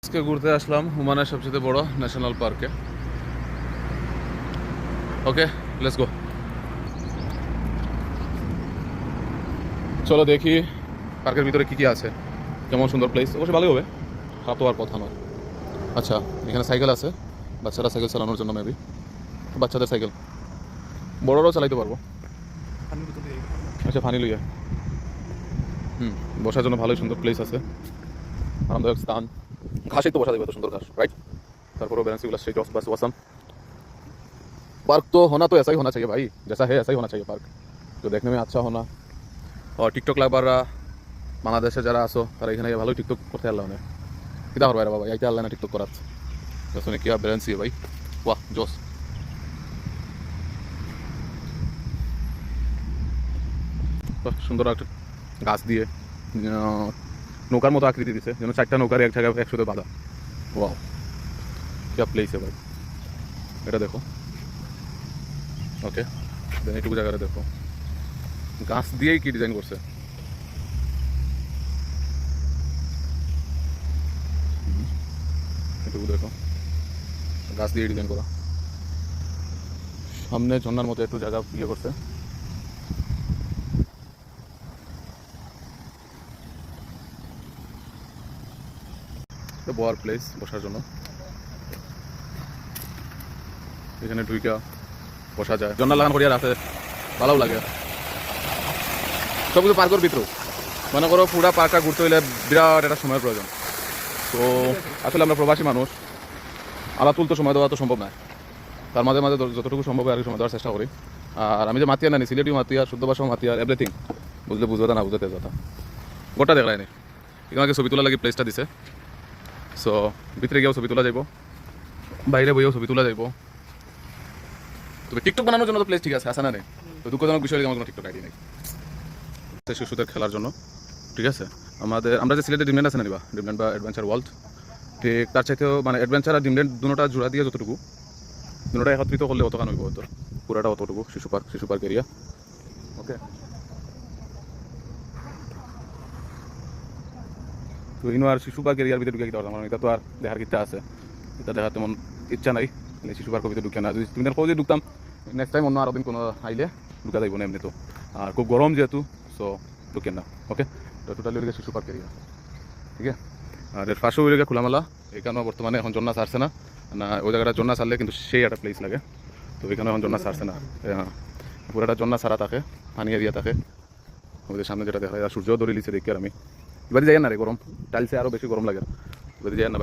আজকে ঘুরতে আসলাম ওমানের সবচেয়ে বড় ন্যাশনাল পার্কে। ওকে, লেটস গো। চলো দেখি পার্কের ভিতরে কি কি আছে, কেমন সুন্দর প্লেস। অবশ্যই ভালোই হবে, খারাপ তো আর কথা নয়। আচ্ছা, এখানে সাইকেল আছে, বাচ্চারা সাইকেল চালানোর জন্য মেবি, বাচ্চাদের সাইকেল, বড়রাও চালাইতে পারবো। আচ্ছা, ফানি লইয়া বসার জন্য ভালোই সুন্দর প্লেস আছে, আরামদায়ক স্থান। ঘাসেই তো বসা যাবে, এত সুন্দর ঘাস, রাইট। তারপরে बेंचेस स्ट्रेट ऑफ बस वसम। पार्क तो होना तो ऐसा ही होना चाहिए भाई, जैसा है ऐसा ही होना चाहिए पार्क, जो देखने में अच्छा होना। और टिकटक লাভাররা বাংলাদেশে যারা আসো তারা এখানে ভালোই টিকটক করতে আল্লাহ না কিদা হরবাই বাবা, এইটা আল্লাহ না টিকটক করাচ্ছে। আসলে কি ব্যালেন্সি ভাই, বাহ জোস। সুন্দর একটা গাছ দিয়ে নৌকার মতো আকৃতি দিছে, যেন চারটা নৌকার এক জায়গায় একসাথে বাঁধা। ওয়াও, क्या प्लेस है भाई, এটা দেখো। ওকে, দেন এইটুকু জায়গাটা দেখো, গাছ দিয়েই কি ডিজাইন করছে। এটুকু দেখো, গাছ দিয়ে ডিজাইন করা। সামনে ঝর্ণার মতো একটু জায়গা ইয়ে করছে। বড় প্লেস বসার জন্য, এখানে ঢুইকা বসা যায়। জন্না লাগান করিয়া রাখে, ভালো লাগে। সব কিছু পার্কের ভিতরে মনে করো পুরা পার্কটা ঘুরতে হইলে বিরাট একটা সময়ের প্রয়োজন। তো আসলে আমরা প্রবাসী মানুষ, আলাতুল তো সময় দেওয়া তো সম্ভব নয়। তার মাঝে মাঝে যতটুকু সম্ভব আর কি সময় দেওয়ার চেষ্টা করি। আর আমি যে মাতিয়ার নানি, সিলেটি মাতিয়ার, শুদ্ধ ভাষা মাতিয়ার, এভরিথিং বুঝলে বুঝবে না বুঝতে কথা গোটা দেখলাই নি। এখানে ছবি তোলা লাগে প্লেসটা দিছে। সো ভিতরে গিয়েও ছবি তোলা যাইব, বাইরে বইয়েও ছবি তোলা যাইব। তবে টিকটক বানানোর জন্য তো প্লেস ঠিক আছে, আসা না নেই। তো দুঃখজনক বিষয় আমার কোনো টিকটক আইডি নেই শিশুদের খেলার জন্য। ঠিক আছে, আমরা যে সিলেটে ড্রিমল্যান্ড আছে না নিবা, ড্রিমল্যান্ড বা অ্যাডভেঞ্চার ওয়ার্ল্ড, ঠিক তার চাইতেও মানে অ্যাডভেঞ্চার আর ড্রিমল্যান্ড দুটোটা জোড়া দিয়ে যতটুকু, দুটোটা একত্রিত করলে অতখান হইব, হতো পুরাটা অতটুকু শিশু পার্ক এরিয়া। ওকে, তো ইনো আর শিশু পার্ক এরিয়ার ভিতরে ঢুকে দিতে পারতাম, এটা তো আর দেখার ইচ্ছা আছে, এটা দেখার তেমন ইচ্ছা নাই। শিশু পার্কের ভিতরে ঢুকে না, যদি তুমি যদি ঢুকতাম নেক্সট টাইম অন্য আরো দিন কোনো আইলে ঢুকা যাইব না এমনি তো। আর খুব গরম যেহেতু, সো ঢুকেন না। ওকে, তো টোটালি ওইদিকে শিশু পার্ক এরিয়া, ঠিক আছে। আর এর পাশেও ওইদিকে খোলামেলা, এখানেও বর্তমানে এখন জন্না ছাড়ছে না, ওই জায়গাটা জন্না ছাড়লে কিন্তু সেই একটা প্লেস লাগে। তো এখানেও এখন জন্না ছাড়ছে না, পুরাটা জন্না ছাড়া থাকে, পানি এরিয়া থাকে। ওদের সামনে যেটা দেখা যায় সূর্য ধরে লিছে দেখি। আর আমি এবারে যাই না রে, গরম টাইলসে আরও বেশি গরম লাগে, এবারে যাই না।